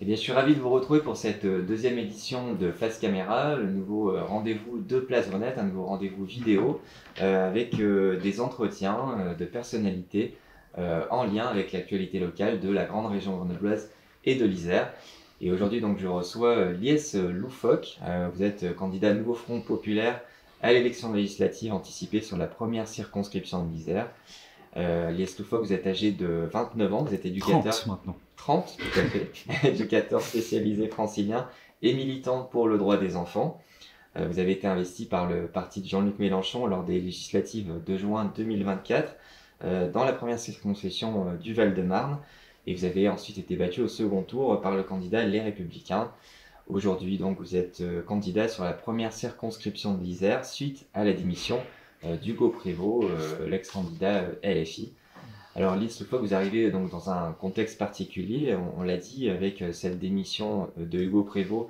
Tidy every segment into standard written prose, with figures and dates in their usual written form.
Eh bien, je suis ravi de vous retrouver pour cette deuxième édition de Face Caméra, le nouveau rendez-vous de Place Grenette, un nouveau rendez-vous vidéo avec des entretiens de personnalités en lien avec l'actualité locale de la grande région grenobloise et de l'Isère. Et aujourd'hui, donc, je reçois Lies Loufoque. Vous êtes candidat Nouveau Front Populaire à l'élection législative anticipée sur la première circonscription de l'Isère. Lies Loufoque, vous êtes âgé de 29 ans, vous êtes éducateur. 30 maintenant. 30, tout à fait, éducateur spécialisé francilien et militant pour le droit des enfants. Vous avez été investi par le parti de Jean-Luc Mélenchon lors des législatives de juin 2024 dans la première circonscription du Val-de-Marne et vous avez ensuite été battu au second tour par le candidat Les Républicains. Aujourd'hui, donc, vous êtes candidat sur la première circonscription de l'Isère suite à la démission d'Hugo Prévost, l'ex-candidat LFI. Alors Lies Loufoque, vous arrivez donc dans un contexte particulier, on l'a dit, avec cette démission de Hugo Prévost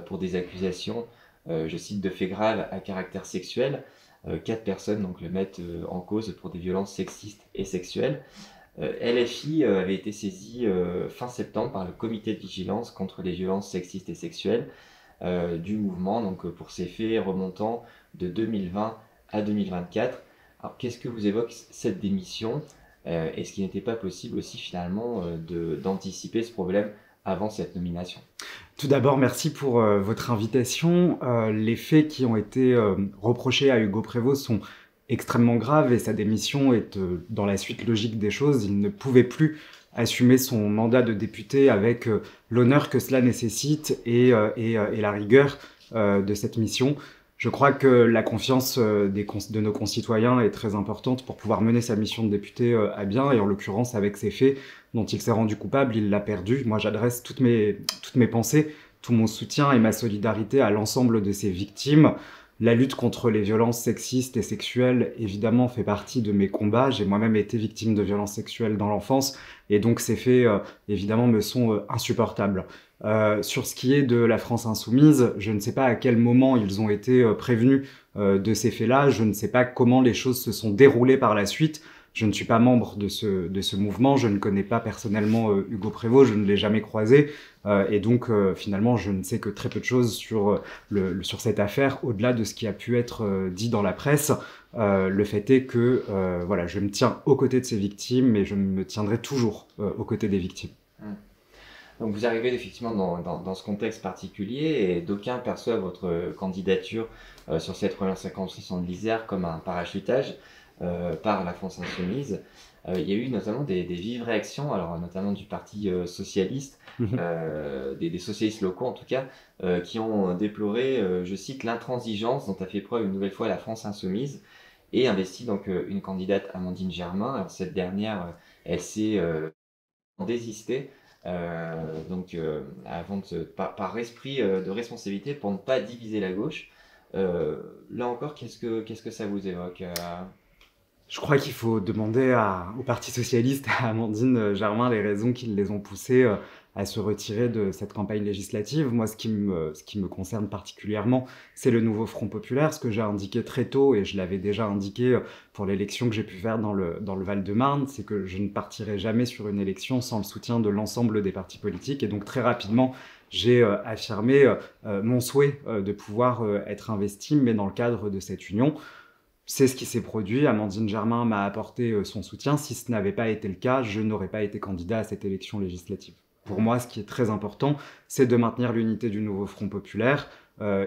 pour des accusations, je cite, de faits graves à caractère sexuel. 4 personnes donc, le mettent en cause pour des violences sexistes et sexuelles. LFI avait été saisi fin septembre par le comité de vigilance contre les violences sexistes et sexuelles du mouvement, donc pour ces faits remontant de 2020 à 2024. Alors qu'est-ce que vous évoque cette démission ? Est-ce qu'il n'était pas possible aussi finalement d'anticiper ce problème avant cette nomination ? Tout d'abord, merci pour votre invitation. Les faits qui ont été reprochés à Hugo Prévost sont extrêmement graves et sa démission est dans la suite logique des choses. Il ne pouvait plus assumer son mandat de député avec l'honneur que cela nécessite et la rigueur de cette mission. Je crois que la confiance de nos concitoyens est très importante pour pouvoir mener sa mission de député à bien, et en l'occurrence avec ces faits dont il s'est rendu coupable, il l'a perdu. Moi, j'adresse toutes mes pensées, tout mon soutien et ma solidarité à l'ensemble de ces victimes. La lutte contre les violences sexistes et sexuelles, évidemment, fait partie de mes combats. J'ai moi-même été victime de violences sexuelles dans l'enfance, et donc ces faits, évidemment, me sont insupportables. Sur ce qui est de la France Insoumise, je ne sais pas à quel moment ils ont été prévenus de ces faits-là, je ne sais pas comment les choses se sont déroulées par la suite. Je ne suis pas membre de ce mouvement, je ne connais pas personnellement Hugo Prévost, je ne l'ai jamais croisé, et donc finalement je ne sais que très peu de choses sur cette affaire, au-delà de ce qui a pu être dit dans la presse. Le fait est que voilà, je me tiens aux côtés de ces victimes, et je me tiendrai toujours aux côtés des victimes. Donc vous arrivez effectivement dans ce contexte particulier et d'aucuns perçoivent votre candidature sur cette première circonscription de l'Isère comme un parachutage par la France Insoumise. Il y a eu notamment des vives réactions, alors notamment du Parti socialiste, des socialistes locaux en tout cas, qui ont déploré, je cite, l'intransigeance dont a fait preuve une nouvelle fois la France Insoumise et investi donc une candidate, Amandine Germain. Alors cette dernière, elle s'est désistée. Par esprit de responsabilité pour ne pas diviser la gauche. Là encore, qu'est-ce que ça vous évoque Je crois qu'il faut demander au Parti socialiste, à Amandine Germain, les raisons qui les ont poussés à se retirer de cette campagne législative. Moi, ce qui me concerne particulièrement, c'est le nouveau Front Populaire. Ce que j'ai indiqué très tôt, et je l'avais déjà indiqué pour l'élection que j'ai pu faire dans le Val-de-Marne, c'est que je ne partirai jamais sur une élection sans le soutien de l'ensemble des partis politiques. Et donc, très rapidement, j'ai affirmé mon souhait de pouvoir être investi, mais dans le cadre de cette union. C'est ce qui s'est produit. Amandine Germain m'a apporté son soutien. Si ce n'avait pas été le cas, je n'aurais pas été candidat à cette élection législative. Pour moi, ce qui est très important, c'est de maintenir l'unité du nouveau Front Populaire.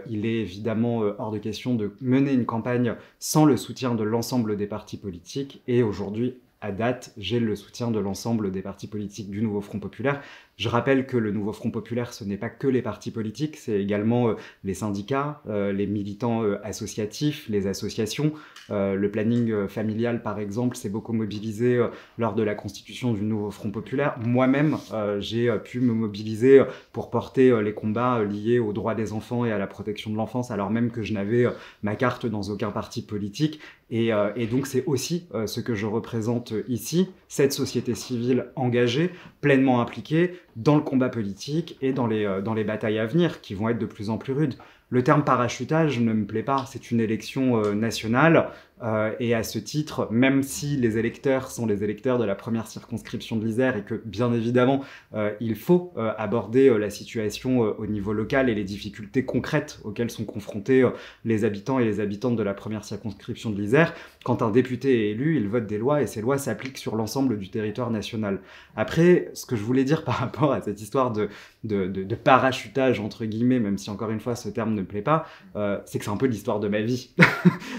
Il est évidemment hors de question de mener une campagne sans le soutien de l'ensemble des partis politiques. Et aujourd'hui, à date, j'ai le soutien de l'ensemble des partis politiques du nouveau Front Populaire. Je rappelle que le nouveau Front Populaire, ce n'est pas que les partis politiques, c'est également les syndicats, les militants associatifs, les associations. Le planning familial, par exemple, s'est beaucoup mobilisé lors de la constitution du nouveau Front Populaire. Moi-même, j'ai pu me mobiliser pour porter les combats liés aux droits des enfants et à la protection de l'enfance, alors même que je n'avais ma carte dans aucun parti politique. Et donc, c'est aussi ce que je représente ici, cette société civile engagée, pleinement impliquée dans le combat politique et dans les batailles à venir, qui vont être de plus en plus rudes. Le terme parachutage ne me plaît pas, c'est une élection nationale. Et à ce titre, même si les électeurs sont les électeurs de la première circonscription de l'Isère et que bien évidemment il faut aborder la situation au niveau local et les difficultés concrètes auxquelles sont confrontés les habitants et les habitantes de la première circonscription de l'Isère, quand un député est élu, il vote des lois et ces lois s'appliquent sur l'ensemble du territoire national. Après, ce que je voulais dire par rapport à cette histoire de parachutage, entre guillemets, même si encore une fois ce terme ne me plaît pas, c'est que c'est un peu l'histoire de ma vie.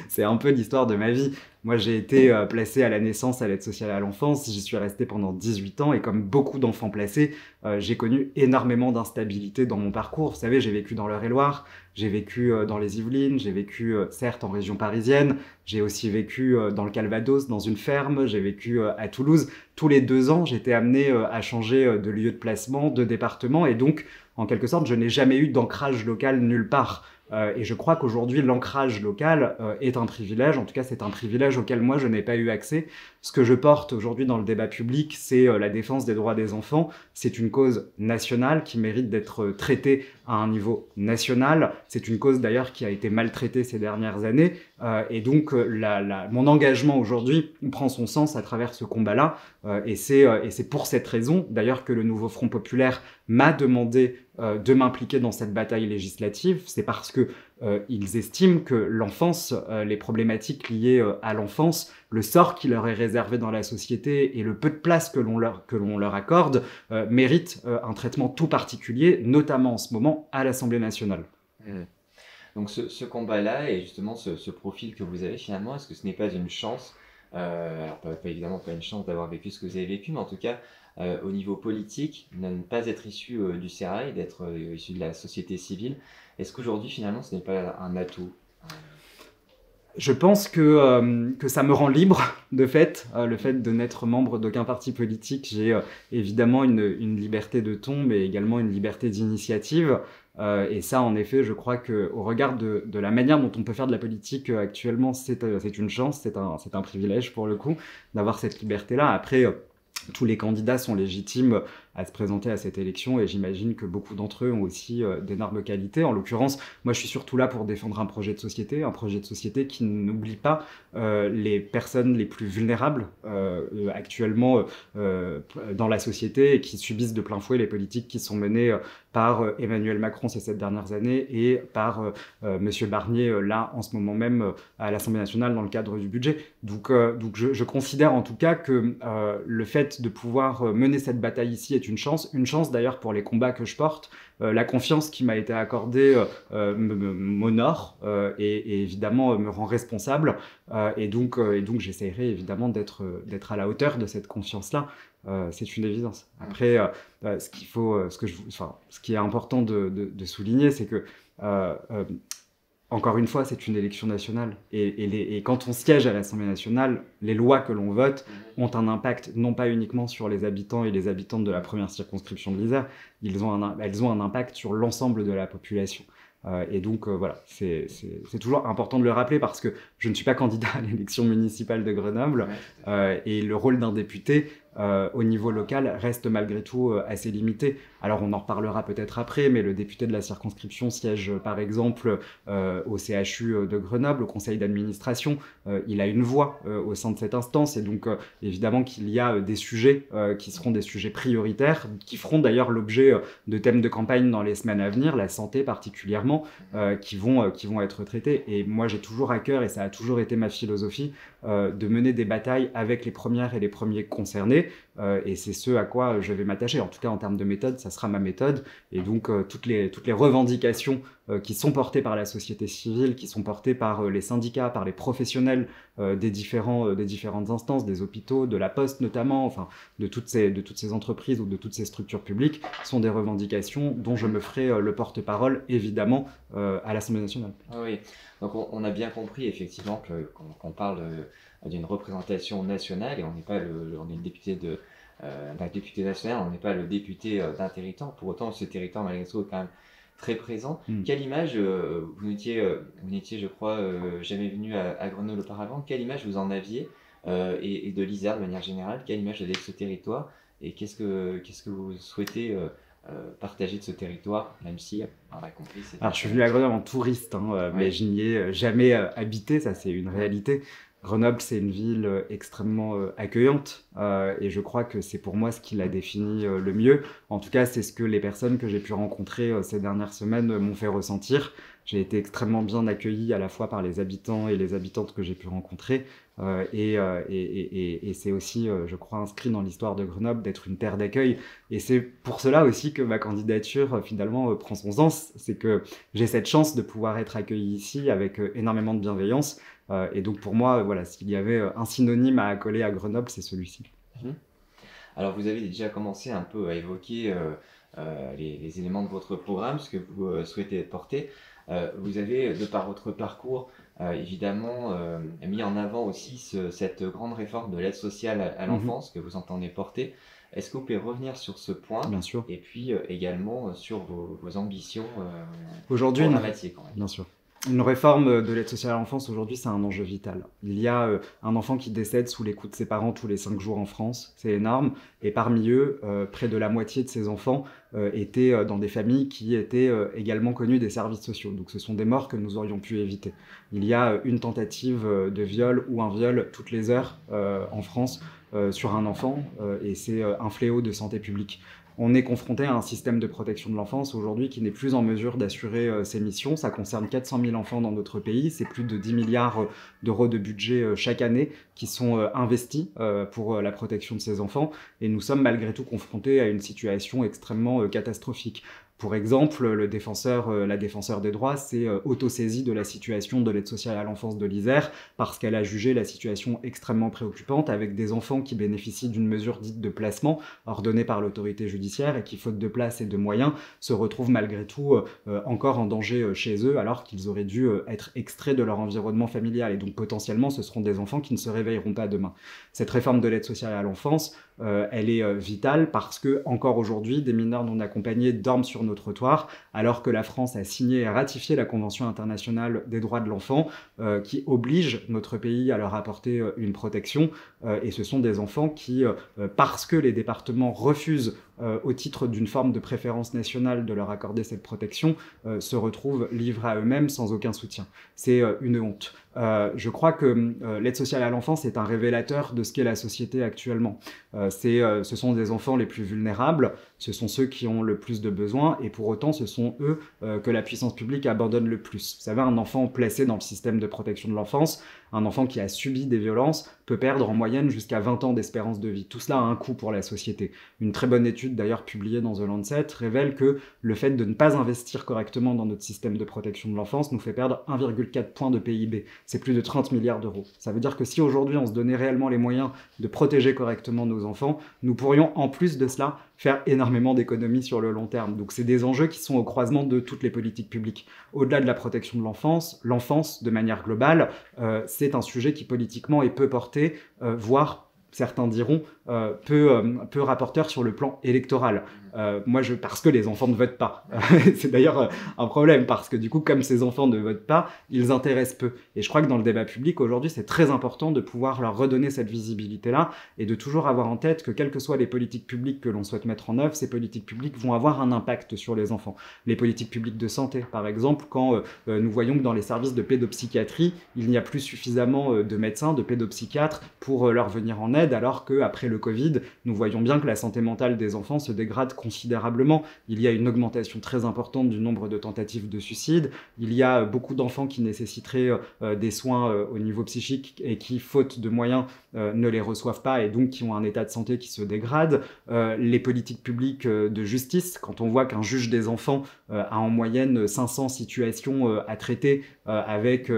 C'est un peu l'histoire de ma vie. Moi, j'ai été placé à la naissance à l'aide sociale à l'enfance, j'y suis resté pendant 18 ans et comme beaucoup d'enfants placés, j'ai connu énormément d'instabilité dans mon parcours. Vous savez, j'ai vécu dans l'Eure-et-Loire, j'ai vécu dans les Yvelines, j'ai vécu certes en région parisienne, j'ai aussi vécu dans le Calvados, dans une ferme, j'ai vécu à Toulouse. Tous les 2 ans, j'étais amené à changer de lieu de placement, de département et donc, en quelque sorte, je n'ai jamais eu d'ancrage local nulle part. Et je crois qu'aujourd'hui, l'ancrage local est un privilège. En tout cas, c'est un privilège auquel moi, je n'ai pas eu accès. Ce que je porte aujourd'hui dans le débat public, c'est la défense des droits des enfants. C'est une cause nationale qui mérite d'être traitée à un niveau national. C'est une cause d'ailleurs qui a été maltraitée ces dernières années. Et donc, mon engagement aujourd'hui prend son sens à travers ce combat-là. Et c'est pour cette raison, d'ailleurs, que le nouveau Front populaire m'a demandé de m'impliquer dans cette bataille législative. C'est parce que ils estiment que l'enfance, les problématiques liées à l'enfance, le sort qui leur est réservé dans la société et le peu de place que l'on leur accorde méritent un traitement tout particulier, notamment en ce moment à l'Assemblée nationale. Donc ce combat-là et justement ce profil que vous avez finalement, est-ce que ce n'est pas une chance alors évidemment pas une chance d'avoir vécu ce que vous avez vécu, mais en tout cas au niveau politique, de ne pas être issu du sérail, d'être issu de la société civile. Est-ce qu'aujourd'hui finalement ce n'est pas un atout? Je pense que ça me rend libre, de fait. Le fait de n'être membre d'aucun parti politique, j'ai évidemment une liberté de ton, mais également une liberté d'initiative. Et ça, en effet, je crois qu'au regard de la manière dont on peut faire de la politique actuellement, c'est une chance, c'est un privilège pour le coup, d'avoir cette liberté-là. Après, tous les candidats sont légitimes à se présenter à cette élection et j'imagine que beaucoup d'entre eux ont aussi d'énormes qualités. En l'occurrence, moi je suis surtout là pour défendre un projet de société qui n'oublie pas les personnes les plus vulnérables actuellement dans la société et qui subissent de plein fouet les politiques qui sont menées par Emmanuel Macron ces 7 dernières années et par Monsieur Barnier là en ce moment même à l'Assemblée nationale dans le cadre du budget. Donc je considère en tout cas que le fait de pouvoir mener cette bataille ici est une chance d'ailleurs pour les combats que je porte. La confiance qui m'a été accordée m'honore et évidemment me rend responsable et donc j'essaierai évidemment d'être à la hauteur de cette confiance-là. C'est une évidence. Après, ce qui est important de souligner, c'est que encore une fois, c'est une élection nationale. Et quand on siège à l'Assemblée nationale, les lois que l'on vote ont un impact non pas uniquement sur les habitants et les habitantes de la première circonscription de l'Isère, elles ont un impact sur l'ensemble de la population. Et donc voilà, c'est toujours important de le rappeler parce que je ne suis pas candidat à l'élection municipale de Grenoble et le rôle d'un député au niveau local reste malgré tout assez limité. Alors on en reparlera peut-être après, mais le député de la circonscription siège par exemple au CHU de Grenoble, au conseil d'administration. Il a une voix au sein de cette instance et donc évidemment qu'il y a des sujets qui seront des sujets prioritaires, qui feront d'ailleurs l'objet de thèmes de campagne dans les semaines à venir, la santé particulièrement, qui vont être traités. Et moi j'ai toujours à cœur, et ça a toujours été ma philosophie, de mener des batailles avec les premières et les premiers concernés. Et c'est ce à quoi je vais m'attacher. En tout cas, en termes de méthode, ça sera ma méthode. Et donc, toutes les revendications qui sont portées par la société civile, qui sont portées par les syndicats, par les professionnels des différentes instances, des hôpitaux, de la Poste notamment, enfin, de toutes ces entreprises ou de toutes ces structures publiques, sont des revendications dont je me ferai le porte-parole, évidemment, à l'Assemblée nationale. Oui, donc on a bien compris effectivement qu'on parle d'une représentation nationale et on n'est pas on est le député d'un député national, on n'est pas le député d'un territoire. Pour autant, ce territoire malgré tout est quand même très présent. Quelle image, vous n'étiez je crois jamais venu à Grenoble auparavant, quelle image vous en aviez et de l'Isère de manière générale, quelle image vous avez de ce territoire et qu'est-ce que vous souhaitez partager de ce territoire, même si, on a compris, c'est... Alors, je suis venu à Grenoble en touriste, mais Ouais. je n'y ai jamais habité, ça c'est une réalité. Grenoble, c'est une ville extrêmement accueillante et je crois que c'est pour moi ce qui la définit le mieux. En tout cas, c'est ce que les personnes que j'ai pu rencontrer ces dernières semaines m'ont fait ressentir. J'ai été extrêmement bien accueilli à la fois par les habitants et les habitantes que j'ai pu rencontrer. Et c'est aussi, je crois, inscrit dans l'histoire de Grenoble d'être une terre d'accueil. Et c'est pour cela aussi que ma candidature, finalement, prend son sens. C'est que j'ai cette chance de pouvoir être accueilli ici avec énormément de bienveillance. Et donc pour moi, voilà, s'il y avait un synonyme à accoler à Grenoble, c'est celui-ci. Mhm. Alors, vous avez déjà commencé un peu à évoquer les éléments de votre programme, ce que vous souhaitez porter. Vous avez, de par votre parcours, évidemment mis en avant aussi cette grande réforme de l'aide sociale à l'enfance que vous entendez porter. Est-ce que vous pouvez revenir sur ce point Bien sûr. et puis également sur vos ambitions Aujourd'hui, programmatiques, on va dire. bien sûr. Une réforme de l'aide sociale à l'enfance, aujourd'hui, c'est un enjeu vital. Il y a un enfant qui décède sous les coups de ses parents tous les 5 jours en France, c'est énorme. Et parmi eux, près de la moitié de ces enfants étaient dans des familles qui étaient également connues des services sociaux. Donc ce sont des morts que nous aurions pu éviter. Il y a une tentative de viol ou un viol toutes les heures en France sur un enfant, et c'est un fléau de santé publique. On est confronté à un système de protection de l'enfance aujourd'hui qui n'est plus en mesure d'assurer ses missions. Ça concerne 400 000 enfants dans notre pays. C'est plus de 10 milliards d'euros de budget chaque année qui sont investis pour la protection de ces enfants. Et nous sommes malgré tout confrontés à une situation extrêmement catastrophique. Pour exemple, la défenseure des droits s'est autosaisie de la situation de l'aide sociale à l'enfance de l'Isère parce qu'elle a jugé la situation extrêmement préoccupante avec des enfants qui bénéficient d'une mesure dite de placement ordonnée par l'autorité judiciaire et qui, faute de place et de moyens, se retrouvent malgré tout encore en danger chez eux alors qu'ils auraient dû être extraits de leur environnement familial. Et donc potentiellement, ce seront des enfants qui ne se réveilleront pas demain. Cette réforme de l'aide sociale à l'enfance, elle est vitale parce que, encore aujourd'hui, des mineurs non accompagnés dorment sur nos trottoirs, alors que la France a signé et ratifié la Convention internationale des droits de l'enfant, qui oblige notre pays à leur apporter une protection. Et ce sont des enfants qui, parce que les départements refusent, au titre d'une forme de préférence nationale, de leur accorder cette protection, se retrouvent livrés à eux-mêmes sans aucun soutien. C'est une honte. Je crois que l'aide sociale à l'enfance est un révélateur de ce qu'est la société actuellement. Ce sont des enfants les plus vulnérables, ce sont ceux qui ont le plus de besoins, et pour autant, ce sont eux que la puissance publique abandonne le plus. Vous savez, un enfant placé dans le système de protection de l'enfance, un enfant qui a subi des violences, peut perdre en moyenne jusqu'à 20 ans d'espérance de vie. Tout cela a un coût pour la société. Une très bonne étude, d'ailleurs publiée dans The Lancet, révèle que le fait de ne pas investir correctement dans notre système de protection de l'enfance nous fait perdre 1,4 point de PIB. C'est plus de 30 milliards d'euros. Ça veut dire que si aujourd'hui on se donnait réellement les moyens de protéger correctement nos enfants, nous pourrions en plus de cela faire énormément d'économies sur le long terme. Donc c'est des enjeux qui sont au croisement de toutes les politiques publiques. Au-delà de la protection de l'enfance de manière globale, c'est un sujet qui politiquement est peu porté, voire certains diront, peu rapporteur sur le plan électoral. Parce que les enfants ne votent pas. C'est d'ailleurs un problème, parce que du coup, comme ces enfants ne votent pas, ils intéressent peu. Et je crois que dans le débat public, aujourd'hui, c'est très important de pouvoir leur redonner cette visibilité-là et de toujours avoir en tête que, quelles que soient les politiques publiques que l'on souhaite mettre en œuvre, ces politiques publiques vont avoir un impact sur les enfants. Les politiques publiques de santé, par exemple, quand nous voyons que dans les services de pédopsychiatrie, il n'y a plus suffisamment de médecins, de pédopsychiatres pour leur venir en aide, alors qu'après le Covid, nous voyons bien que la santé mentale des enfants se dégrade considérablement. Il y a une augmentation très importante du nombre de tentatives de suicide. Il y a beaucoup d'enfants qui nécessiteraient des soins au niveau psychique et qui, faute de moyens, ne les reçoivent pas et donc qui ont un état de santé qui se dégrade. Les politiques publiques de justice, quand on voit qu'un juge des enfants a en moyenne 500 situations à traiter avec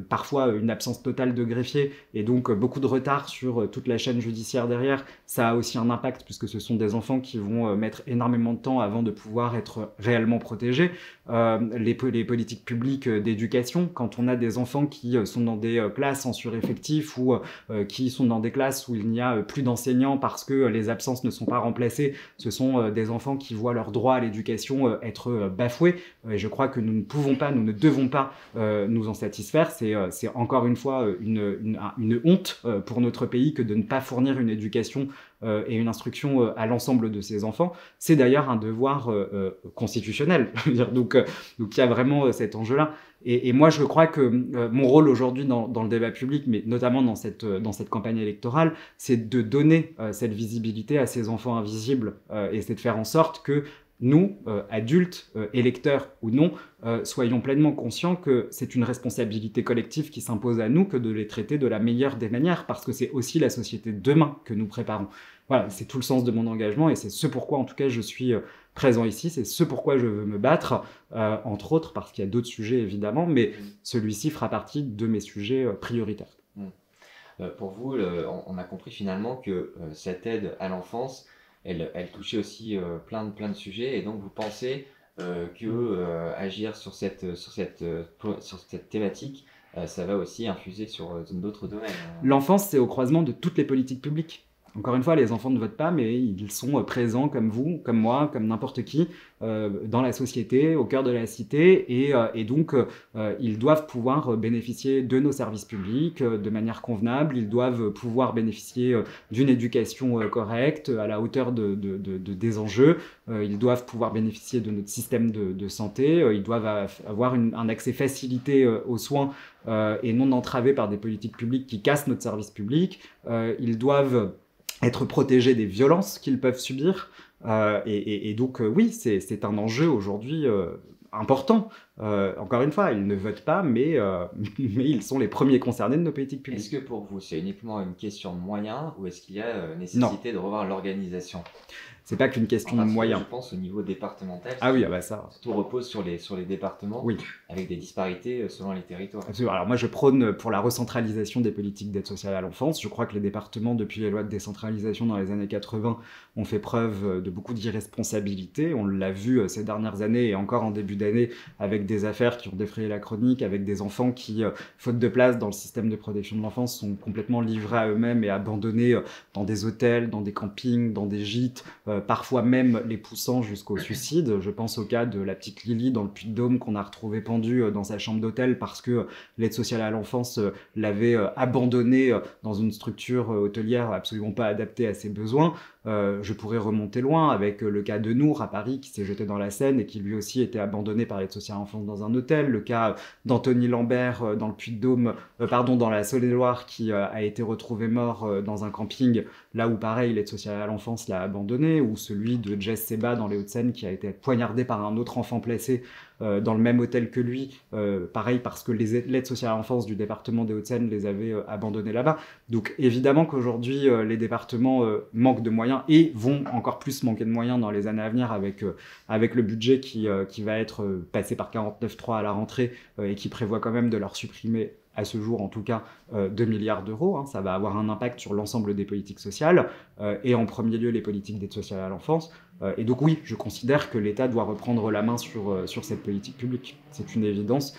parfois une absence totale de greffier et donc beaucoup de retard sur toute la chaîne judiciaire derrière, ça a aussi un impact puisque ce sont des enfants qui vont mettre énormément de temps avant de pouvoir être réellement protégés. Les politiques publiques d'éducation, quand on a des enfants qui sont dans des classes en sureffectif ou qui sont dans des classes où il n'y a plus d'enseignants parce que les absences ne sont pas remplacées, ce sont des enfants qui voient leur droit à l'éducation être bafoués. Et je crois que nous ne pouvons pas, nous ne devons pas nous en satisfaire. C'est encore une fois une honte pour notre pays que de ne pas fournir une éducation et une instruction à l'ensemble de ses enfants. C'est d'ailleurs un devoir constitutionnel. Je veux dire, donc il y a vraiment cet enjeu-là. Et moi, je crois que mon rôle aujourd'hui dans le débat public, mais notamment dans cette campagne électorale, c'est de donner cette visibilité à ces enfants invisibles et c'est de faire en sorte que nous, adultes, électeurs ou non, soyons pleinement conscients que c'est une responsabilité collective qui s'impose à nous que de les traiter de la meilleure des manières, parce que c'est aussi la société de demain que nous préparons. Voilà, c'est tout le sens de mon engagement et c'est ce pourquoi, en tout cas, je suis présent ici, c'est ce pourquoi je veux me battre, entre autres, parce qu'il y a d'autres sujets, évidemment, mais celui-ci fera partie de mes sujets prioritaires. Pour vous, on a compris finalement que cette aide à l'enfance, elle touchait aussi plein de sujets, et donc vous pensez que agir sur cette thématique, ça va aussi infuser sur d'autres domaines. L'enfance, c'est au croisement de toutes les politiques publiques. Encore une fois, les enfants ne votent pas, mais ils sont présents comme vous, comme moi, comme n'importe qui, dans la société, au cœur de la cité, et donc ils doivent pouvoir bénéficier de nos services publics de manière convenable, ils doivent pouvoir bénéficier d'une éducation correcte, à la hauteur des enjeux, ils doivent pouvoir bénéficier de notre système de santé, ils doivent avoir un accès facilité aux soins et non entravé par des politiques publiques qui cassent notre service public, ils doivent être protégés des violences qu'ils peuvent subir. Et donc, oui, c'est un enjeu aujourd'hui important. Encore une fois, ils ne votent pas, mais ils sont les premiers concernés de nos politiques publiques. Est-ce que pour vous, c'est uniquement une question de moyens, ou est-ce qu'il y a nécessité de revoir l'organisation ? C'est pas qu'une question de moyens. Je pense au niveau départemental. Ah oui, bah ça. Tout repose sur les départements, oui, avec des disparités selon les territoires. Absolument. Alors moi, je prône pour la recentralisation des politiques d'aide sociale à l'enfance. Je crois que les départements, depuis les lois de décentralisation dans les années 80, ont fait preuve de beaucoup d'irresponsabilité. On l'a vu ces dernières années et encore en début d'année avec des affaires qui ont défrayé la chronique, avec des enfants qui, faute de place dans le système de protection de l'enfance, sont complètement livrés à eux-mêmes et abandonnés dans des hôtels, dans des campings, dans des gîtes, parfois même les poussant jusqu'au suicide. Je pense au cas de la petite Lily dans le Puy-de-Dôme qu'on a retrouvée pendue dans sa chambre d'hôtel parce que l'aide sociale à l'enfance l'avait abandonnée dans une structure hôtelière absolument pas adaptée à ses besoins. Je pourrais remonter loin avec le cas de Nour à Paris qui s'est jeté dans la Seine et qui lui aussi était abandonné par l'aide sociale à l'enfance dans un hôtel. Le cas d'Anthony Lambert dans le Puy-de-Dôme, dans la Saône-et-Loire qui a été retrouvé mort dans un camping, là où pareil l'aide sociale à l'enfance l'a abandonné, ou celui de Jess Seba dans les Hauts-de-Seine qui a été poignardé par un autre enfant placé dans le même hôtel que lui, pareil parce que l'aide sociale à l'enfance du département des Hauts-de-Seine les avait abandonnés là-bas. Donc évidemment qu'aujourd'hui les départements manquent de moyens et vont encore plus manquer de moyens dans les années à venir avec le budget qui va être passé par 49.3 à la rentrée et qui prévoit quand même de leur supprimer à ce jour en tout cas 2 milliards d'euros. Ça va avoir un impact sur l'ensemble des politiques sociales et en premier lieu les politiques d'aide sociale à l'enfance. Et donc oui, je considère que l'État doit reprendre la main sur cette politique publique. C'est une évidence.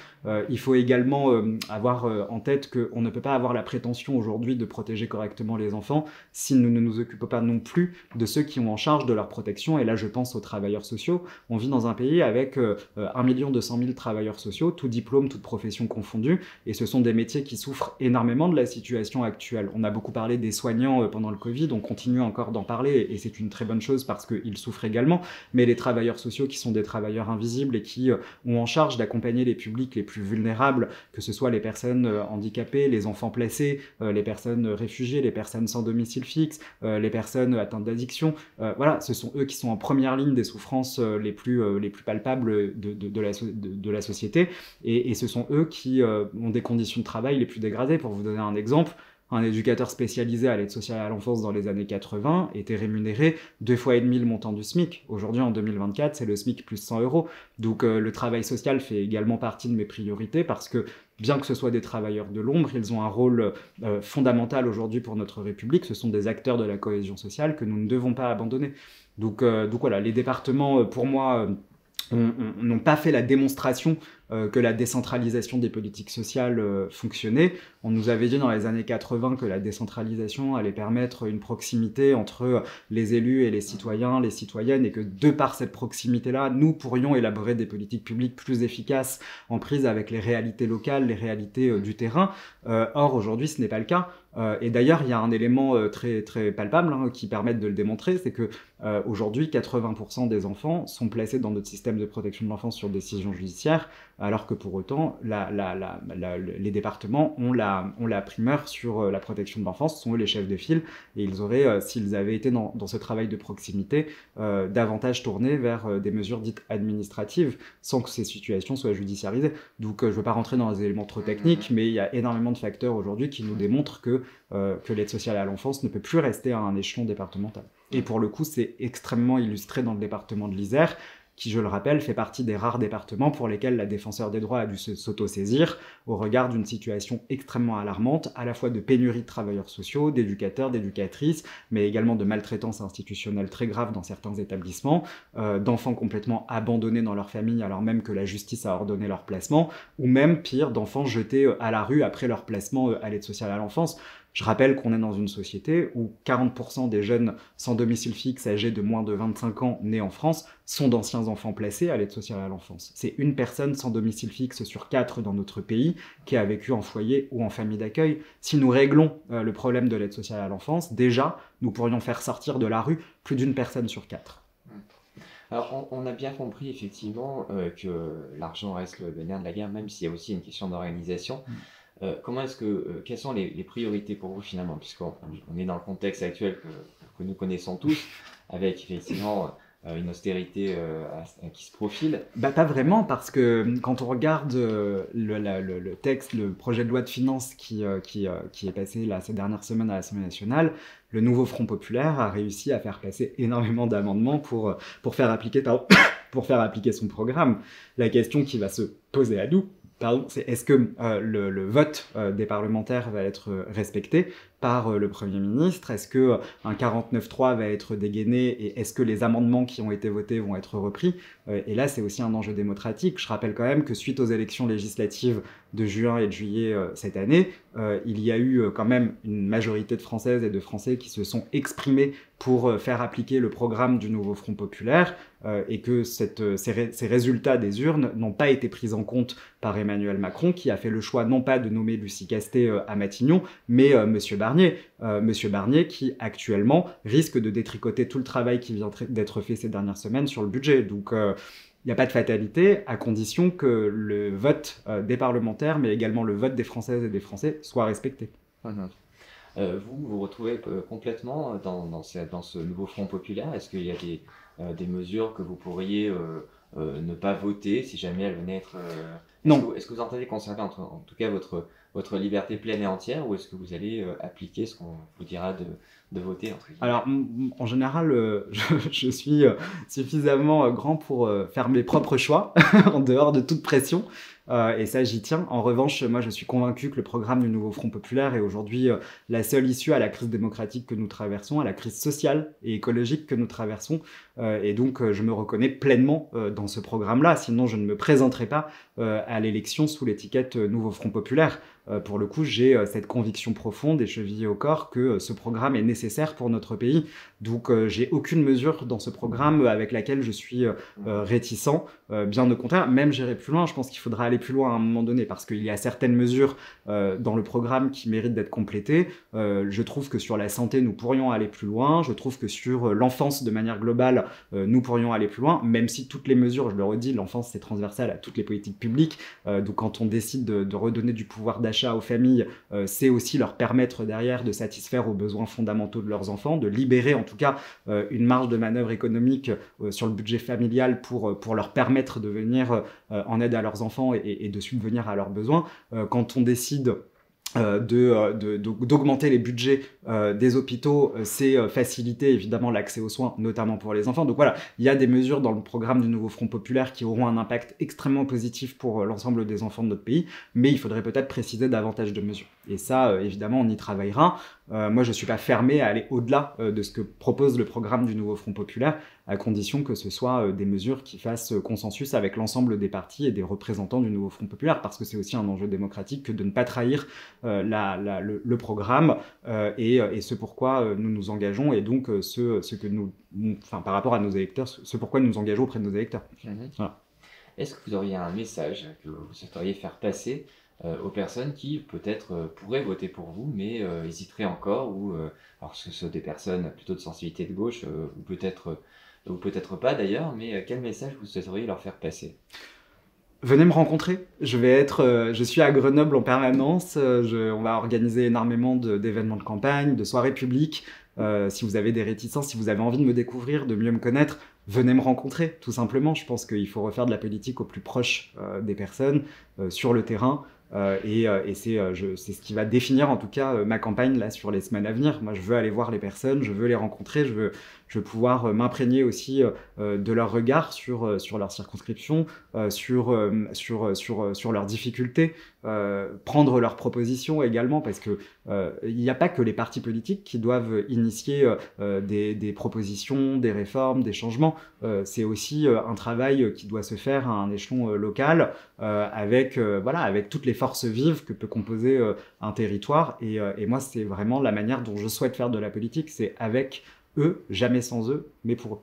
Il faut également avoir en tête qu'on ne peut pas avoir la prétention aujourd'hui de protéger correctement les enfants si nous ne nous occupons pas non plus de ceux qui ont en charge de leur protection. Et là, je pense aux travailleurs sociaux. On vit dans un pays avec 1 200 000 travailleurs sociaux, tout diplôme, toute profession confondue. Et ce sont des métiers qui souffrent énormément de la situation actuelle. On a beaucoup parlé des soignants pendant le Covid, on continue encore d'en parler et c'est une très bonne chose parce qu'ils souffrent également. Mais les travailleurs sociaux qui sont des travailleurs invisibles et qui ont en charge d'accompagner les publics les plus vulnérables, que ce soit les personnes handicapées, les enfants placés, les personnes réfugiées, les personnes sans domicile fixe, les personnes atteintes d'addiction. Voilà, ce sont eux qui sont en première ligne des souffrances les plus palpables de la société et ce sont eux qui ont des conditions de travail les plus dégradées. Pour vous donner un exemple, un éducateur spécialisé à l'aide sociale à l'enfance dans les années 80 était rémunéré 2,5 fois le montant du SMIC. Aujourd'hui, en 2024, c'est le SMIC plus 100 euros. Donc le travail social fait également partie de mes priorités parce que bien que ce soit des travailleurs de l'ombre, ils ont un rôle fondamental aujourd'hui pour notre République. Ce sont des acteurs de la cohésion sociale que nous ne devons pas abandonner. Donc voilà, les départements, pour moi, n'ont pas fait la démonstration que la décentralisation des politiques sociales fonctionnait. On nous avait dit dans les années 80 que la décentralisation allait permettre une proximité entre les élus et les citoyens, les citoyennes, et que de par cette proximité-là, nous pourrions élaborer des politiques publiques plus efficaces en prise avec les réalités locales, les réalités du terrain. Or, aujourd'hui, ce n'est pas le cas. Et d'ailleurs, il y a un élément très, très palpable qui permet de le démontrer, c'est que aujourd'hui, 80% des enfants sont placés dans notre système de protection de l'enfance sur décision judiciaire, alors que pour autant, les départements ont la primeur sur la protection de l'enfance, sont eux les chefs de file, et ils auraient, s'ils avaient été dans ce travail de proximité, davantage tourné vers des mesures dites administratives, sans que ces situations soient judiciarisées. Donc, je ne veux pas rentrer dans les éléments trop techniques, mais il y a énormément de facteurs aujourd'hui qui nous démontrent que l'aide sociale à l'enfance ne peut plus rester à un échelon départemental. Et pour le coup, c'est extrêmement illustré dans le département de l'Isère, qui, je le rappelle, fait partie des rares départements pour lesquels la défenseure des droits a dû s'autosaisir au regard d'une situation extrêmement alarmante, à la fois de pénurie de travailleurs sociaux, d'éducateurs, d'éducatrices, mais également de maltraitance institutionnelle très grave dans certains établissements, d'enfants complètement abandonnés dans leur famille alors même que la justice a ordonné leur placement, ou même, pire, d'enfants jetés à la rue après leur placement à l'aide sociale à l'enfance. Je rappelle qu'on est dans une société où 40% des jeunes sans domicile fixe âgés de moins de 25 ans nés en France sont d'anciens enfants placés à l'aide sociale à l'enfance. C'est une personne sans domicile fixe sur 4 dans notre pays qui a vécu en foyer ou en famille d'accueil. Si nous réglons le problème de l'aide sociale à l'enfance, déjà, nous pourrions faire sortir de la rue plus d'une personne sur 4. Alors, on a bien compris effectivement que l'argent reste le nerf de la guerre, même s'il y a aussi une question d'organisation. Quelles sont les priorités pour vous finalement, puisqu'on est dans le contexte actuel que nous connaissons tous, avec effectivement une austérité qui se profile? Pas vraiment, parce que quand on regarde le texte, le projet de loi de finances qui est passé là, ces dernières semaines à l'Assemblée nationale, le nouveau Front populaire a réussi à faire passer énormément d'amendements pour faire appliquer son programme. La question qui va se poser à nous, c'est est-ce que le vote des parlementaires va être respecté par le Premier ministre? Est-ce qu'un 49.3 va être dégainé? Et est-ce que les amendements qui ont été votés vont être repris? Et là, c'est aussi un enjeu démocratique. Je rappelle quand même que suite aux élections législatives de juin et de juillet cette année, il y a eu quand même une majorité de Françaises et de Français qui se sont exprimés pour faire appliquer le programme du nouveau Front populaire, et que ces résultats des urnes n'ont pas été pris en compte par Emmanuel Macron, qui a fait le choix non pas de nommer Lucie Castet à Matignon, mais Monsieur Barnier qui actuellement risque de détricoter tout le travail qui vient d'être fait ces dernières semaines sur le budget. Donc il n'y a pas de fatalité, à condition que le vote des parlementaires, mais également le vote des Françaises et des Français soit respecté. Vous vous retrouvez complètement dans ce nouveau Front populaire? Est-ce qu'il y a des mesures que vous pourriez ne pas voter si jamais elles venaient être... Non. Est-ce que vous entendez conserver en tout cas votre liberté pleine et entière, ou est-ce que vous allez appliquer ce qu'on vous dira de voter entre guillemets? Alors, en général, je suis suffisamment grand pour faire mes propres choix, en dehors de toute pression. Et ça, j'y tiens. En revanche, moi, je suis convaincu que le programme du nouveau Front populaire est aujourd'hui la seule issue à la crise démocratique que nous traversons, à la crise sociale et écologique que nous traversons. Et donc, je me reconnais pleinement dans ce programme-là. Sinon, je ne me présenterai pas à l'élection sous l'étiquette nouveau Front populaire. Pour le coup, j'ai cette conviction profonde et chevillée au corps que ce programme est nécessaire pour notre pays. Donc, j'ai aucune mesure dans ce programme avec laquelle je suis réticent. Bien au contraire, même j'irai plus loin. Je pense qu'il faudra aller plus loin à un moment donné, parce qu'il y a certaines mesures dans le programme qui méritent d'être complétées. Je trouve que sur la santé, nous pourrions aller plus loin. Je trouve que sur l'enfance, de manière globale, nous pourrions aller plus loin, même si toutes les mesures, je le redis, l'enfance, c'est transversal à toutes les politiques publiques. Donc, quand on décide de redonner du pouvoir d'achat aux familles, c'est aussi leur permettre derrière de satisfaire aux besoins fondamentaux de leurs enfants, de libérer en tout cas une marge de manœuvre économique sur le budget familial pour leur permettre de venir en aide à leurs enfants et de subvenir à leurs besoins. Quand on décide d'augmenter les budgets des hôpitaux, c'est faciliter évidemment l'accès aux soins, notamment pour les enfants. Donc voilà, il y a des mesures dans le programme du nouveau Front populaire qui auront un impact extrêmement positif pour l'ensemble des enfants de notre pays, mais il faudrait peut-être préciser davantage de mesures. Et ça, évidemment, on y travaillera. Moi, je ne suis pas fermé à aller au-delà de ce que propose le programme du nouveau Front populaire, à condition que ce soit des mesures qui fassent consensus avec l'ensemble des partis et des représentants du nouveau Front populaire, parce que c'est aussi un enjeu démocratique que de ne pas trahir le programme et ce pourquoi nous nous engageons, et donc ce que par rapport à nos électeurs, ce pourquoi nous nous engageons auprès de nos électeurs. Voilà. Est-ce que vous auriez un message que vous souhaiteriez faire passer aux personnes qui peut-être pourraient voter pour vous, mais hésiteraient encore, alors que ce sont des personnes plutôt de sensibilité de gauche, ou peut-être pas d'ailleurs, mais quel message vous souhaiteriez leur faire passer? Venez me rencontrer. Je suis à Grenoble en permanence. On va organiser énormément d'événements de campagne, de soirées publiques. Si vous avez des réticences, si vous avez envie de me découvrir, de mieux me connaître, venez me rencontrer, tout simplement. Je pense qu'il faut refaire de la politique au plus proche des personnes, sur le terrain. C'est ce qui va définir en tout cas ma campagne là, sur les semaines à venir. Moi, je veux aller voir les personnes, je veux les rencontrer, je veux pouvoir m'imprégner aussi de leur regard sur leur circonscription, sur leurs difficultés, prendre leurs propositions également, parce que il n'y a pas que les partis politiques qui doivent initier des propositions, des réformes, des changements. C'est aussi un travail qui doit se faire à un échelon local, avec toutes les forces vives que peut composer un territoire. Et moi, c'est vraiment la manière dont je souhaite faire de la politique. C'est avec eux, jamais sans eux, mais pour eux.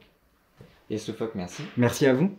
Et Sophocle, merci. Merci à vous.